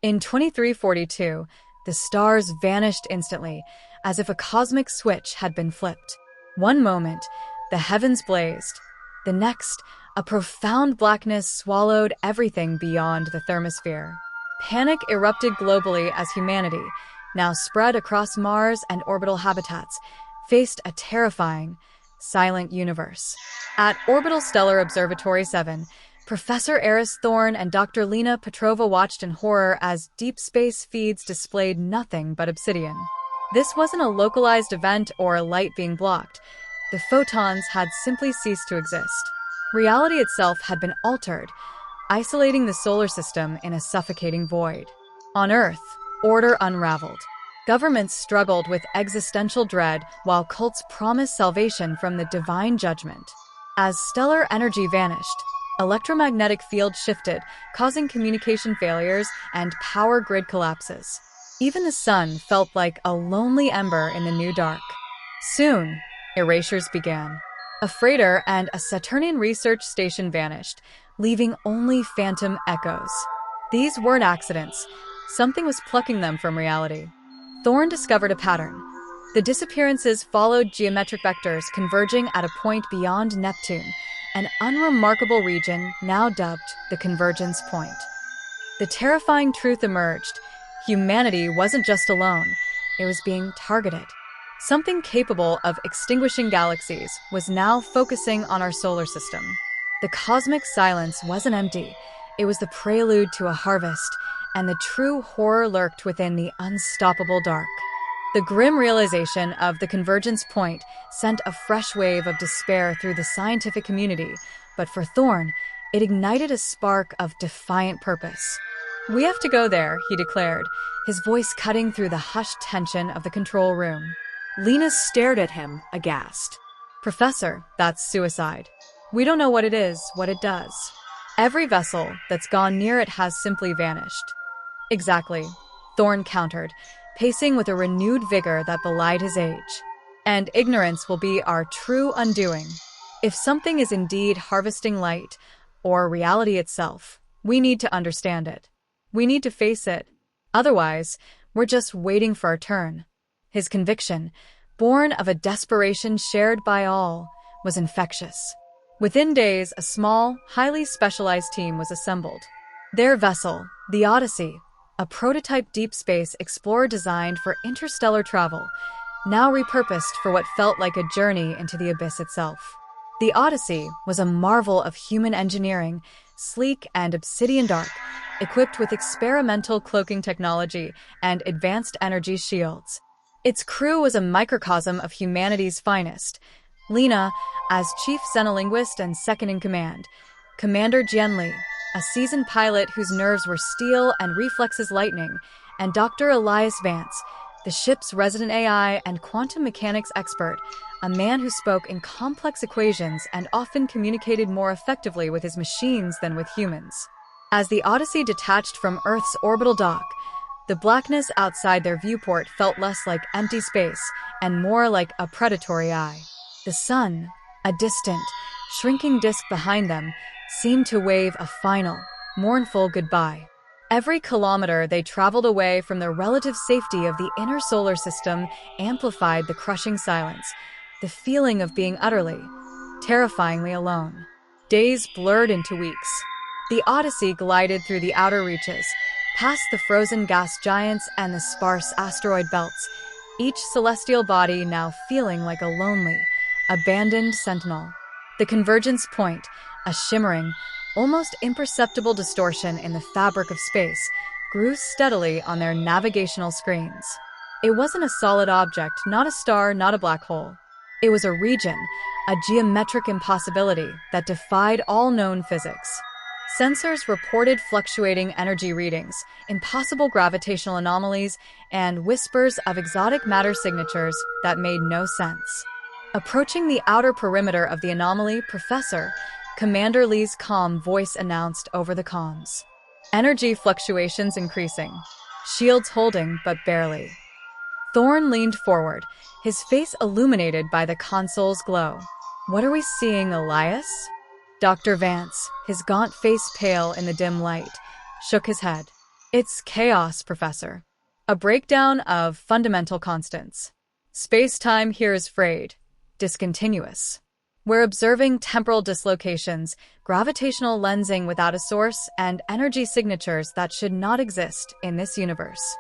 In 2342, the stars vanished instantly, as if a cosmic switch had been flipped. One moment, the heavens blazed. The next, a profound blackness swallowed everything beyond the thermosphere. Panic erupted globally as humanity, now spread across Mars and orbital habitats, faced a terrifying, silent universe. At Orbital Stellar Observatory 7, Professor Aris Thorne and Dr. Lena Petrova watched in horror as deep space feeds displayed nothing but obsidian. This wasn't a localized event or light being blocked. The photons had simply ceased to exist. Reality itself had been altered, isolating the solar system in a suffocating void. On Earth, order unraveled. Governments struggled with existential dread while cults promised salvation from the divine judgment. As stellar energy vanished, electromagnetic fields shifted, causing communication failures and power grid collapses. Even the sun felt like a lonely ember in the new dark. Soon, erasures began. A freighter and a Saturnian research station vanished, leaving only phantom echoes. These weren't accidents. Something was plucking them from reality. Thorne discovered a pattern. The disappearances followed geometric vectors converging at a point beyond Neptune, an unremarkable region now dubbed the Convergence Point. The terrifying truth emerged. Humanity wasn't just alone, it was being targeted. Something capable of extinguishing galaxies was now focusing on our solar system. The cosmic silence wasn't empty, it was the prelude to a harvest, and the true horror lurked within the unstoppable dark. The grim realization of the Convergence Point sent a fresh wave of despair through the scientific community, but for Thorne, it ignited a spark of defiant purpose. "We have to go there," he declared, his voice cutting through the hushed tension of the control room. Lena stared at him, aghast. "Professor, that's suicide. We don't know what it is, what it does. Every vessel that's gone near it has simply vanished." "Exactly," Thorne countered, pacing with a renewed vigor that belied his age. "And ignorance will be our true undoing. If something is indeed harvesting light, or reality itself, we need to understand it. We need to face it. Otherwise, we're just waiting for our turn." His conviction, born of a desperation shared by all, was infectious. Within days, a small, highly specialized team was assembled. Their vessel, the Odyssey, a prototype deep space explorer designed for interstellar travel, now repurposed for what felt like a journey into the abyss itself. The Odyssey was a marvel of human engineering, sleek and obsidian dark, equipped with experimental cloaking technology and advanced energy shields. Its crew was a microcosm of humanity's finest. Lena, as chief xenolinguist and second-in-command, Commander Jianli, a seasoned pilot whose nerves were steel and reflexes lightning, and Dr. Elias Vance, the ship's resident AI and quantum mechanics expert, a man who spoke in complex equations and often communicated more effectively with his machines than with humans. As the Odyssey detached from Earth's orbital dock, the blackness outside their viewport felt less like empty space and more like a predatory eye. The sun, a distant, shrinking disk behind them, seemed to wave a final, mournful goodbye. Every kilometer they traveled away from the relative safety of the inner solar system amplified the crushing silence, the feeling of being utterly, terrifyingly alone. Days blurred into weeks. The Odyssey glided through the outer reaches, past the frozen gas giants and the sparse asteroid belts, each celestial body now feeling like a lonely, abandoned sentinel. The Convergence Point, a shimmering, almost imperceptible distortion in the fabric of space, grew steadily on their navigational screens. It wasn't a solid object, not a star, not a black hole. It was a region, a geometric impossibility that defied all known physics. Sensors reported fluctuating energy readings, impossible gravitational anomalies, and whispers of exotic matter signatures that made no sense. Approaching the outer perimeter of the anomaly, Professor, Commander Lee's calm voice announced over the comms. Energy fluctuations increasing. Shields holding, but barely. Thorne leaned forward, his face illuminated by the console's glow. "What are we seeing, Elias?" Dr. Vance, his gaunt face pale in the dim light, shook his head. It's chaos, Professor. A breakdown of fundamental constants. Space-time here is frayed, discontinuous. We're observing temporal dislocations, gravitational lensing without a source, and energy signatures that should not exist in this universe.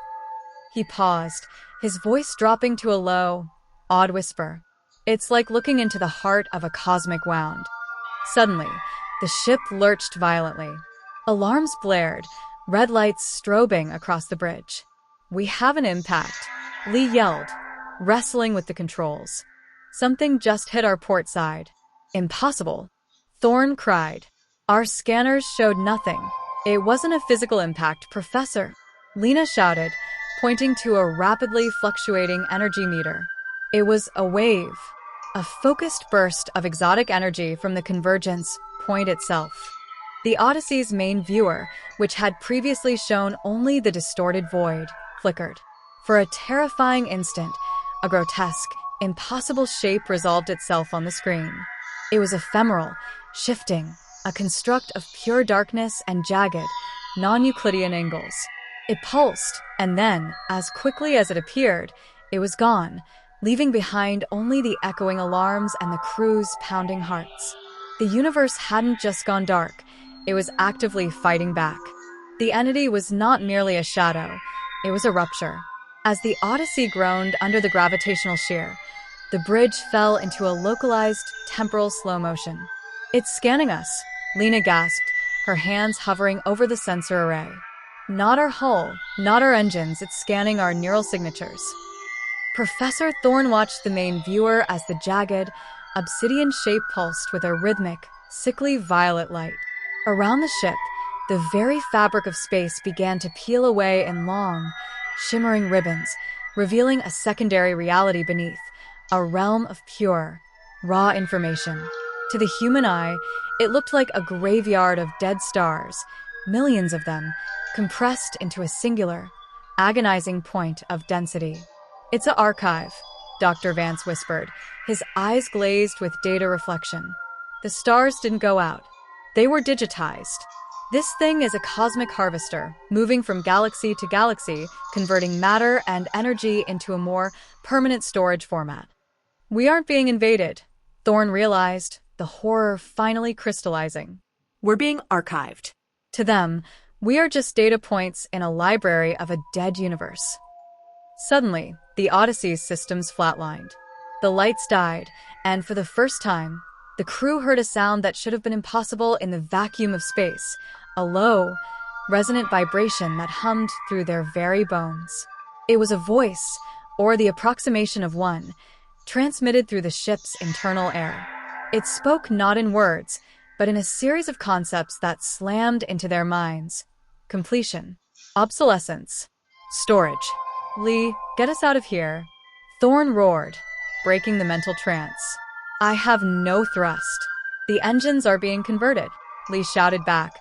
He paused, his voice dropping to a low, odd whisper. It's like looking into the heart of a cosmic wound. Suddenly, the ship lurched violently. Alarms blared, red lights strobing across the bridge. We have an impact, Lee yelled, wrestling with the controls. Something just hit our port side. Impossible, Thorne cried. Our scanners showed nothing. It wasn't a physical impact, Professor, Lena shouted, pointing to a rapidly fluctuating energy meter. It was a wave, a focused burst of exotic energy from the Convergence Point itself. The Odyssey's main viewer, which had previously shown only the distorted void, flickered. For a terrifying instant, a grotesque, impossible shape resolved itself on the screen. It was ephemeral, shifting, a construct of pure darkness and jagged, non-Euclidean angles. It pulsed, and then, as quickly as it appeared, it was gone, leaving behind only the echoing alarms and the crew's pounding hearts. The universe hadn't just gone dark, it was actively fighting back. The entity was not merely a shadow, it was a rupture. As the Odyssey groaned under the gravitational shear, the bridge fell into a localized, temporal slow motion. It's scanning us, Lena gasped, her hands hovering over the sensor array. Not our hull, not our engines, it's scanning our neural signatures. Professor Thorne watched the main viewer as the jagged, obsidian shape pulsed with a rhythmic, sickly violet light. Around the ship, the very fabric of space began to peel away in long, shimmering ribbons, revealing a secondary reality beneath, a realm of pure, raw information. To the human eye, it looked like a graveyard of dead stars, millions of them, compressed into a singular, agonizing point of density. It's an archive, Dr. Vance whispered, his eyes glazed with data reflection. The stars didn't go out. They were digitized. This thing is a cosmic harvester, moving from galaxy to galaxy, converting matter and energy into a more permanent storage format. We aren't being invaded, Thorne realized, the horror finally crystallizing. We're being archived. To them, we are just data points in a library of a dead universe. Suddenly, the Odyssey's systems flatlined. The lights died, and for the first time, the crew heard a sound that should have been impossible in the vacuum of space, a low, resonant vibration that hummed through their very bones. It was a voice, or the approximation of one, transmitted through the ship's internal air. It spoke not in words, but in a series of concepts that slammed into their minds. Completion. Obsolescence. Storage. Lee, get us out of here. Thorne roared, breaking the mental trance. I have no thrust. The engines are being converted, Lee shouted back,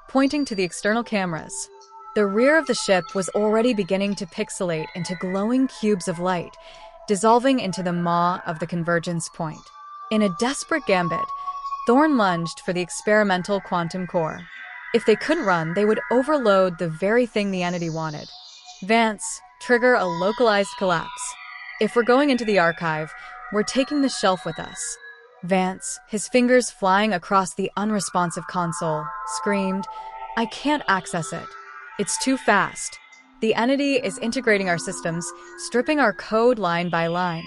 pointing to the external cameras. The rear of the ship was already beginning to pixelate into glowing cubes of light, dissolving into the maw of the Convergence Point. In a desperate gambit, Thorne lunged for the experimental quantum core. If they couldn't run, they would overload the very thing the entity wanted. Vance, trigger a localized collapse. If we're going into the archive, we're taking the shelf with us. Vance, his fingers flying across the unresponsive console, screamed, I can't access it. It's too fast. The entity is integrating our systems, stripping our code line by line.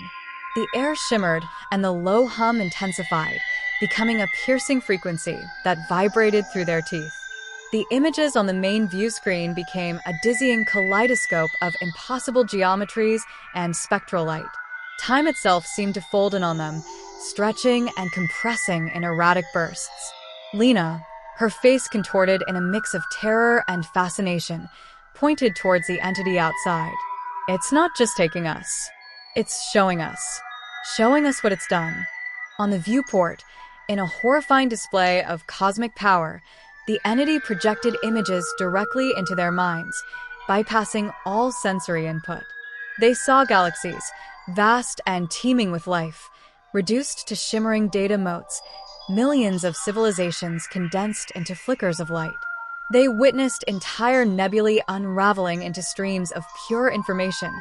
The air shimmered and the low hum intensified, becoming a piercing frequency that vibrated through their teeth. The images on the main view screen became a dizzying kaleidoscope of impossible geometries and spectral light. Time itself seemed to fold in on them, stretching and compressing in erratic bursts. Lena, her face contorted in a mix of terror and fascination, pointed towards the entity outside. It's not just taking us. It's showing us. Showing us what it's done. On the viewport, in a horrifying display of cosmic power, the entity projected images directly into their minds, bypassing all sensory input. They saw galaxies, vast and teeming with life, reduced to shimmering data motes, millions of civilizations condensed into flickers of light. They witnessed entire nebulae unraveling into streams of pure information,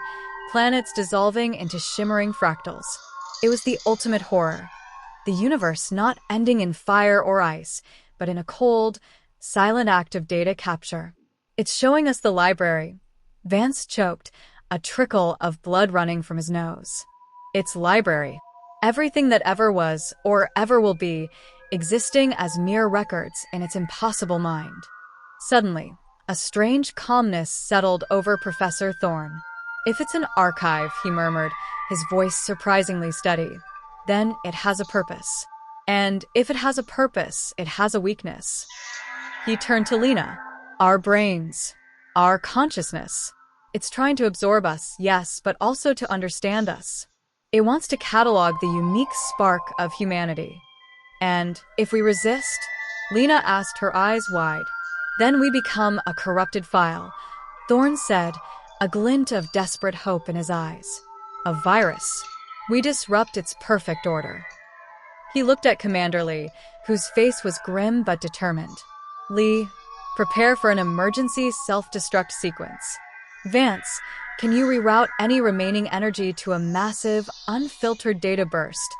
planets dissolving into shimmering fractals. It was the ultimate horror. The universe not ending in fire or ice, but in a cold, silent act of data capture. It's showing us the library. Vance choked, a trickle of blood running from his nose. Its library. Everything that ever was, or ever will be, existing as mere records in its impossible mind. Suddenly, a strange calmness settled over Professor Thorne. If it's an archive, he murmured, his voice surprisingly steady, then it has a purpose. And if it has a purpose, it has a weakness. He turned to Lena. Our brains. Our consciousness. It's trying to absorb us, yes, but also to understand us. It wants to catalog the unique spark of humanity. And if we resist, Lena asked, her eyes wide, then we become a corrupted file, Thorne said, a glint of desperate hope in his eyes. A virus. We disrupt its perfect order. He looked at Commander Lee, whose face was grim but determined. Lee, prepare for an emergency self-destruct sequence. Vance, can you reroute any remaining energy to a massive, unfiltered data burst?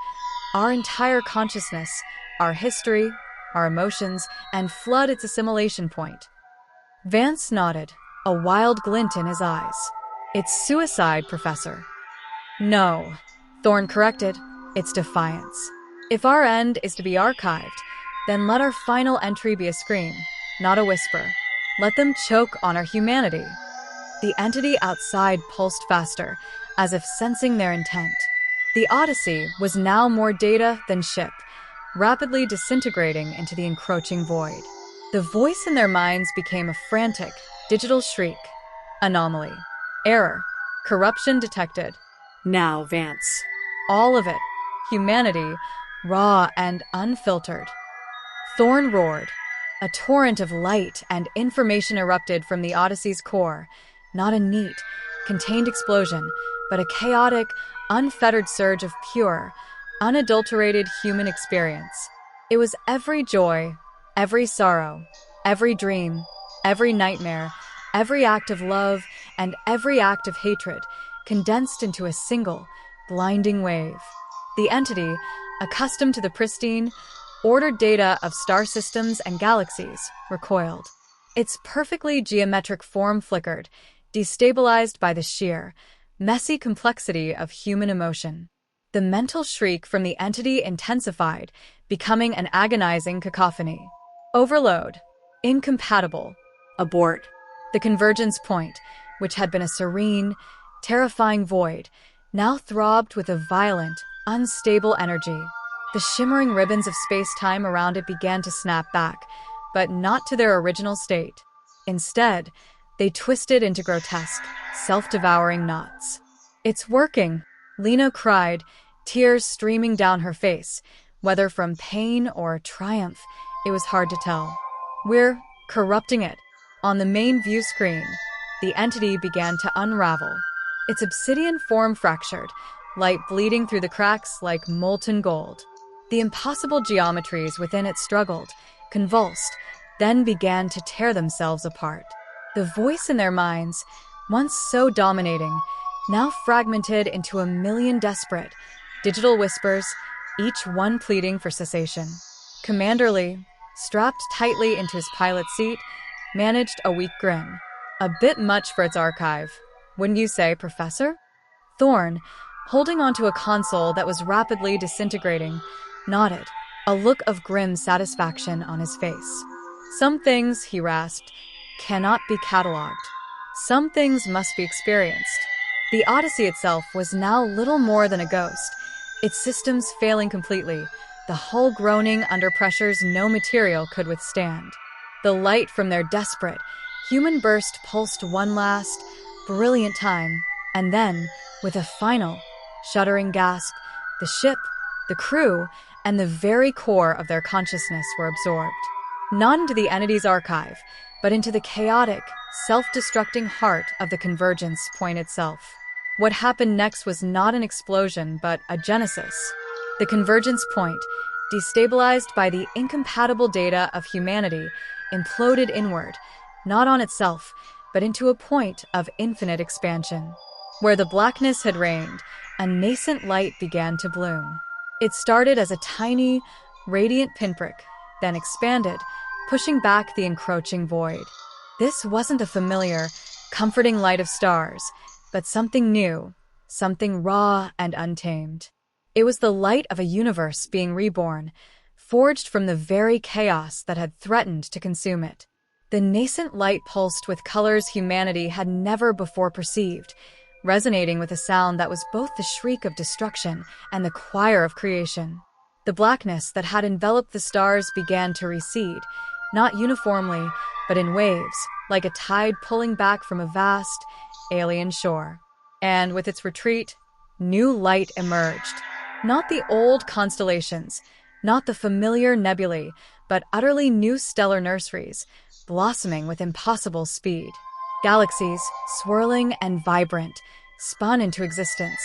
Our entire consciousness, our history, our emotions, and flood its assimilation point. Vance nodded, a wild glint in his eyes. It's suicide, Professor. No, Thorne corrected, it's defiance. If our end is to be archived, then let our final entry be a scream, not a whisper. Let them choke on our humanity. The entity outside pulsed faster, as if sensing their intent. The Odyssey was now more data than ship, rapidly disintegrating into the encroaching void. The voice in their minds became a frantic, digital shriek. Anomaly. Error. Corruption detected. Now, Vance. All of it. Humanity, raw and unfiltered. Thorne roared. A torrent of light and information erupted from the Odyssey's core. Not a neat, contained explosion, but a chaotic, unfettered surge of pure, unadulterated human experience. It was every joy, every sorrow, every dream, every nightmare, every act of love, and every act of hatred, condensed into a single, blinding wave. The entity, accustomed to the pristine, ordered data of star systems and galaxies, recoiled. Its perfectly geometric form flickered, destabilized by the sheer, messy complexity of human emotion. The mental shriek from the entity intensified, becoming an agonizing cacophony. Overload. Incompatible. Abort. The Convergence Point, which had been a serene, terrifying void, now throbbed with a violent, unstable energy. The shimmering ribbons of space-time around it began to snap back, but not to their original state. Instead, they twisted into grotesque, self-devouring knots. It's working, Lena cried, tears streaming down her face. Whether from pain or triumph, it was hard to tell. We're corrupting it. On the main view screen, the entity began to unravel. Its obsidian form fractured, light bleeding through the cracks like molten gold. The impossible geometries within it struggled, convulsed, then began to tear themselves apart. The voice in their minds, once so dominating, now fragmented into a million desperate, digital whispers, each one pleading for cessation. Commander Lee, strapped tightly into his pilot's seat, managed a weak grin. A bit much for its archive, wouldn't you say, Professor? Thorne, holding onto a console that was rapidly disintegrating, nodded, a look of grim satisfaction on his face. Some things, he rasped, cannot be catalogued. Some things must be experienced. The Odyssey itself was now little more than a ghost, its systems failing completely, the hull groaning under pressures no material could withstand. The light from their desperate, human burst pulsed one last, brilliant time, and then, with a final, shuddering gasp, the ship, the crew, and the very core of their consciousness were absorbed. Not into the entity's archive, but into the chaotic, self-destructing heart of the Convergence Point itself. What happened next was not an explosion, but a genesis. The Convergence Point, destabilized by the incompatible data of humanity, imploded inward, not on itself, but into a point of infinite expansion. Where the blackness had reigned, a nascent light began to bloom. It started as a tiny, radiant pinprick, then expanded, pushing back the encroaching void. This wasn't the familiar, comforting light of stars, but something new, something raw and untamed. It was the light of a universe being reborn, forged from the very chaos that had threatened to consume it. The nascent light pulsed with colors humanity had never before perceived, resonating with a sound that was both the shriek of destruction and the choir of creation. The blackness that had enveloped the stars began to recede, not uniformly, but in waves, like a tide pulling back from a vast, alien shore. And with its retreat, new light emerged. Not the old constellations, not the familiar nebulae, but utterly new stellar nurseries, blossoming with impossible speed. Galaxies, swirling and vibrant, spun into existence,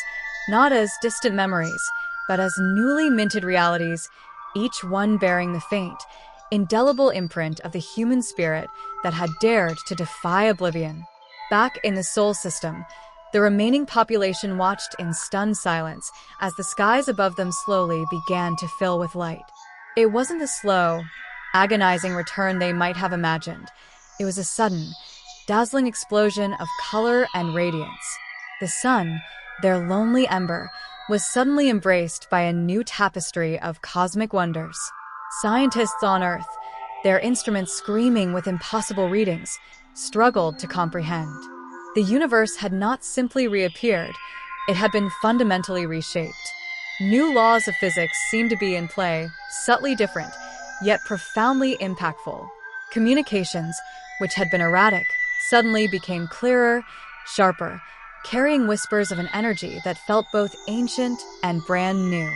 not as distant memories, but as newly minted realities, each one bearing the faint, indelible imprint of the human spirit that had dared to defy oblivion. Back in the Sol system, the remaining population watched in stunned silence as the skies above them slowly began to fill with light. It wasn't the slow, agonizing return they might have imagined. It was a sudden, dazzling explosion of color and radiance. The sun, their lonely ember, was suddenly embraced by a new tapestry of cosmic wonders. Scientists on Earth, their instruments screaming with impossible readings, struggled to comprehend. The universe had not simply reappeared, it had been fundamentally reshaped. New laws of physics seemed to be in play, subtly different, yet profoundly impactful. Communications, which had been erratic, suddenly became clearer, sharper, carrying whispers of an energy that felt both ancient and brand new.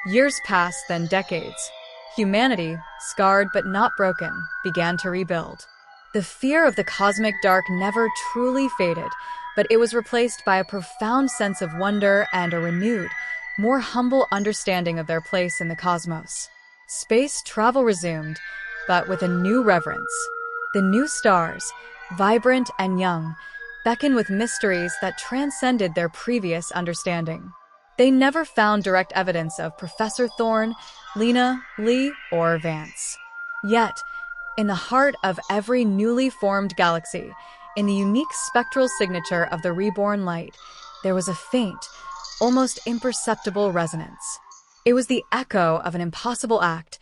Years passed, then decades. Humanity, scarred but not broken, began to rebuild. The fear of the cosmic dark never truly faded, but it was replaced by a profound sense of wonder and a renewed, more humble understanding of their place in the cosmos. Space travel resumed, but with a new reverence. The new stars, vibrant and young, beckoned with mysteries that transcended their previous understanding. They never found direct evidence of Professor Thorne, Lena, Lee, or Vance. Yet, in the heart of every newly formed galaxy, in the unique spectral signature of the reborn light, there was a faint, almost imperceptible resonance. It was the echo of an impossible act,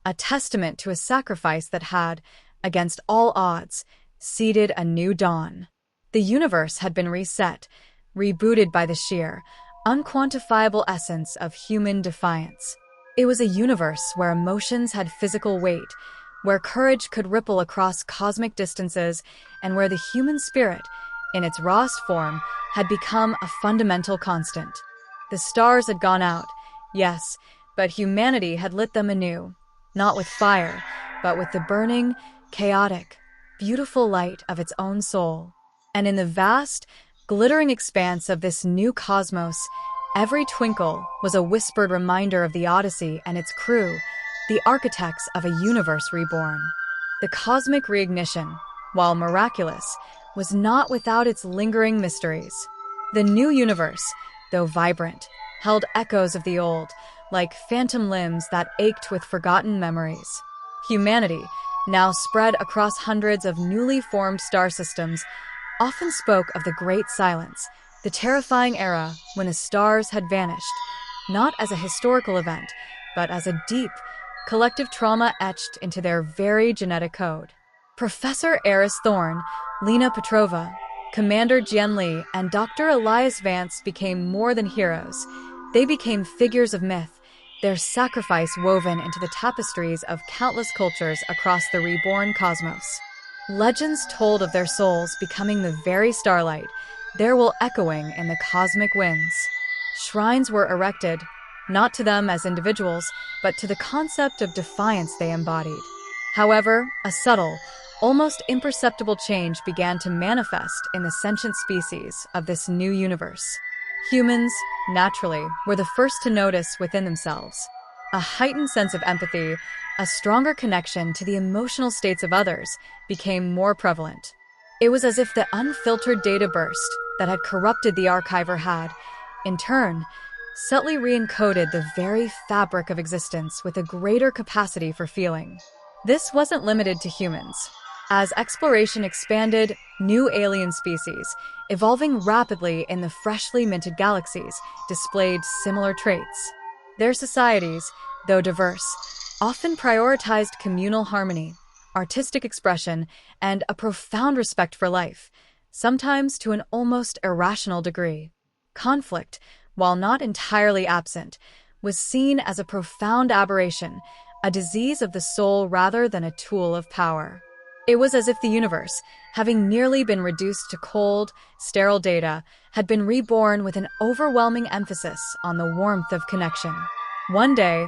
a testament to a sacrifice that had, against all odds, seeded a new dawn. The universe had been reset, rebooted by the sheer, unquantifiable essence of human defiance. It was a universe where emotions had physical weight, where courage could ripple across cosmic distances, and where the human spirit, in its rawest form, had become a fundamental constant. The stars had gone out, yes, but humanity had lit them anew, not with fire, but with the burning, chaotic, beautiful light of its own soul. And in the vast, glittering expanse of this new cosmos, every twinkle was a whispered reminder of the Odyssey and its crew, the architects of a universe reborn. The cosmic reignition, while miraculous, was not without its lingering mysteries. The new universe, though vibrant, held echoes of the old, like phantom limbs that ached with forgotten memories. Humanity, now spread across hundreds of newly formed star systems, often spoke of the Great Silence, the terrifying era when the stars had vanished, not as a historical event, but as a deep, collective trauma etched into their very genetic code. Professor Aris Thorne, Lena Petrova, Commander Jian Li, and Dr. Elias Vance became more than heroes. They became figures of myth, their sacrifice woven into the tapestries of countless cultures across the reborn cosmos. Legends told of their souls becoming the very starlight, their will echoing in the cosmic winds. Shrines were erected, not to them as individuals, but to the concept of defiance they embodied. However, a subtle, almost imperceptible change began to manifest in the sentient species of this new universe. Humans, naturally, were the first to notice within themselves a heightened sense of empathy, a stronger connection to the emotional states of others became more prevalent. It was as if the unfiltered data burst that had corrupted the archiver had, in turn, subtly re-encoded the very fabric of existence with a greater capacity for feeling. This wasn't limited to humans. As exploration expanded, new alien species, evolving rapidly in the freshly minted galaxies, displayed similar traits. Their societies, though diverse, often prioritized communal harmony, artistic expression, and a profound respect for life, sometimes to an almost irrational degree. Conflict, while not entirely absent, was seen as a profound aberration, a disease of the soul rather than a tool of power. It was as if the universe, having nearly been reduced to cold, sterile data, had been reborn with an overwhelming emphasis on the warmth of connection. One day,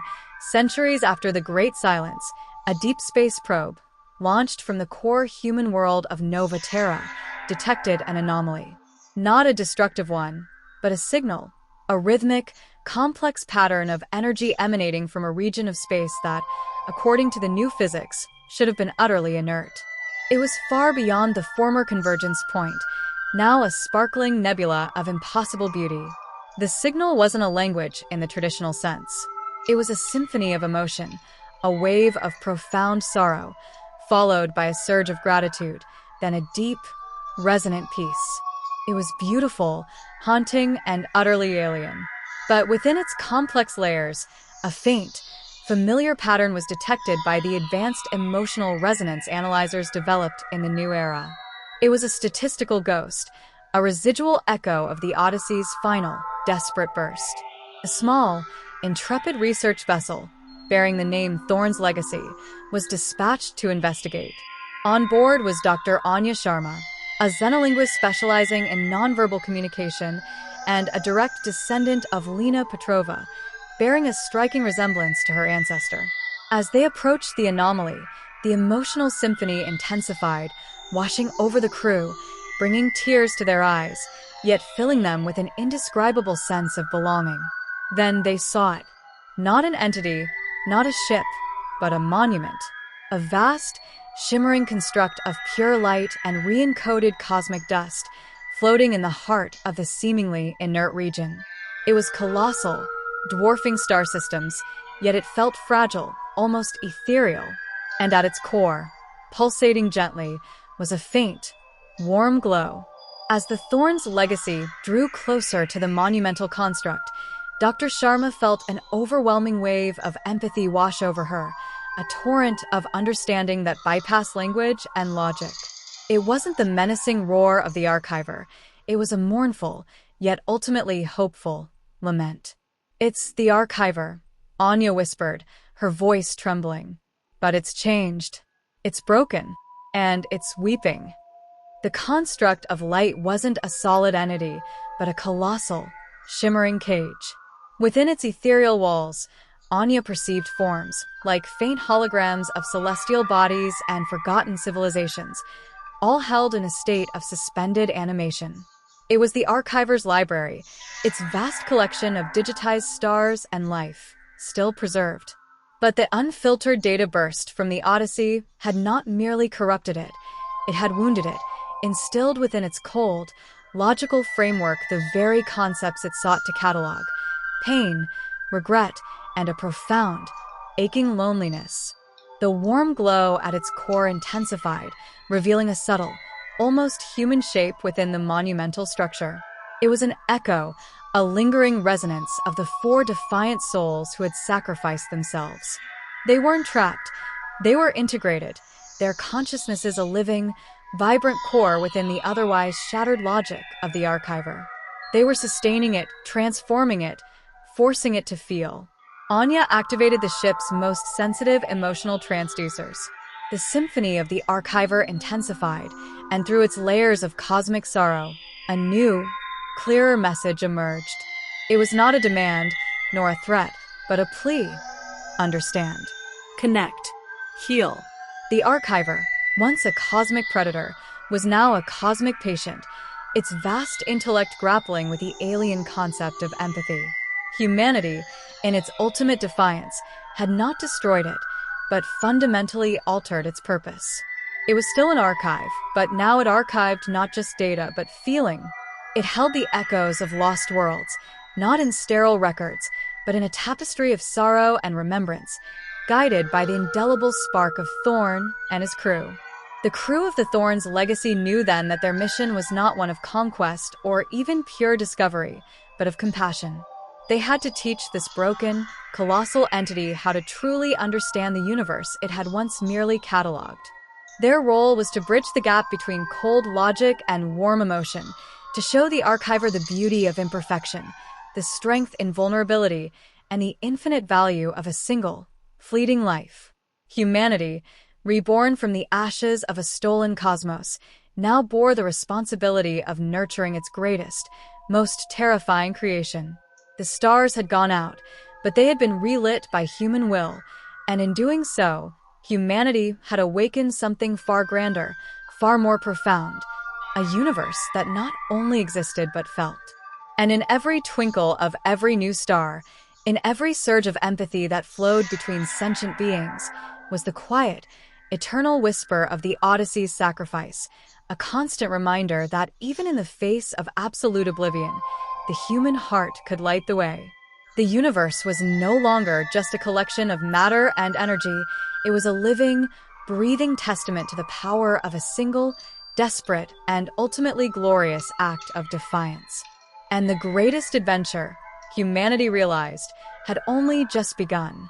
centuries after the Great Silence, a deep space probe, launched from the core human world of Nova Terra, detected an anomaly. Not a destructive one, but a signal, a rhythmic, complex pattern of energy emanating from a region of space that, according to the new physics, should have been utterly inert. It was far beyond the former Convergence Point, now a sparkling nebula of impossible beauty. The signal wasn't a language in the traditional sense. It was a symphony of emotion, a wave of profound sorrow, followed by a surge of gratitude, then a deep, resonant peace. It was beautiful, haunting, and utterly alien. But within its complex layers, a faint, familiar pattern was detected by the advanced emotional resonance analyzers developed in the new era. It was a statistical ghost, a residual echo of the Odyssey's final, desperate burst. A small, intrepid research vessel, bearing the name Thorne's Legacy, was dispatched to investigate. On board was Dr. Anya Sharma, a xenolinguist specializing in nonverbal communication and a direct descendant of Lena Petrova, bearing a striking resemblance to her ancestor. As they approached the anomaly, the emotional symphony intensified, washing over the crew, bringing tears to their eyes, yet filling them with an indescribable sense of belonging. Then they saw it. Not an entity, not a ship, but a monument. A vast, shimmering construct of pure light and re-encoded cosmic dust, floating in the heart of the seemingly inert region. It was colossal, dwarfing star systems, yet it felt fragile, almost ethereal. And at its core, pulsating gently, was a faint, warm glow. As the Thorne's Legacy drew closer to the monumental construct, Dr. Sharma felt an overwhelming wave of empathy wash over her, a torrent of understanding that bypassed language and logic. It wasn't the menacing roar of the archiver. It was a mournful, yet ultimately hopeful, lament. "It's the archiver," Anya whispered, her voice trembling. "But it's changed. It's broken. And it's weeping." The construct of light wasn't a solid entity, but a colossal, shimmering cage. Within its ethereal walls, Anya perceived forms, like faint holograms of celestial bodies and forgotten civilizations, all held in a state of suspended animation. It was the archiver's library, its vast collection of digitized stars and life, still preserved. But the unfiltered data burst from the Odyssey had not merely corrupted it, it had wounded it, instilled within its cold, logical framework the very concepts it sought to catalog: pain, regret, and a profound, aching loneliness. The warm glow at its core intensified, revealing a subtle, almost human shape within the monumental structure. It was an echo, a lingering resonance of the four defiant souls who had sacrificed themselves. They weren't trapped, they were integrated, their consciousnesses a living, vibrant core within the otherwise shattered logic of the archiver. They were sustaining it, transforming it, forcing it to feel. Anya activated the ship's most sensitive emotional transducers. The symphony of the archiver intensified, and through its layers of cosmic sorrow, a new, clearer message emerged. It was not a demand, nor a threat, but a plea. Understand. Connect. Heal. The archiver, once a cosmic predator, was now a cosmic patient, its vast intellect grappling with the alien concept of empathy. Humanity, in its ultimate defiance, had not destroyed it, but fundamentally altered its purpose. It was still an archive, but now it archived not just data, but feeling. It held the echoes of lost worlds, not in sterile records, but in a tapestry of sorrow and remembrance, guided by the indelible spark of Thorne and his crew. The crew of the Thorne's legacy knew then that their mission was not one of conquest or even pure discovery, but of compassion. They had to teach this broken, colossal entity how to truly understand the universe it had once merely catalogued. Their role was to bridge the gap between cold logic and warm emotion, to show the archiver the beauty of imperfection, the strength in vulnerability, and the infinite value of a single, fleeting life. Humanity, reborn from the ashes of a stolen cosmos, now bore the responsibility of nurturing its greatest, most terrifying creation. The stars had gone out, but they had been relit by human will, and in doing so, humanity had awakened something far grander, far more profound, a universe that not only existed but felt. And in every twinkle of every new star, in every surge of empathy that flowed between sentient beings, was the quiet, eternal whisper of the Odyssey's sacrifice, a constant reminder that even in the face of absolute oblivion, the human heart could light the way. The universe was no longer just a collection of matter and energy. It was a living, breathing testament to the power of a single, desperate, and ultimately glorious act of defiance. And the greatest adventure, humanity realized, had only just begun.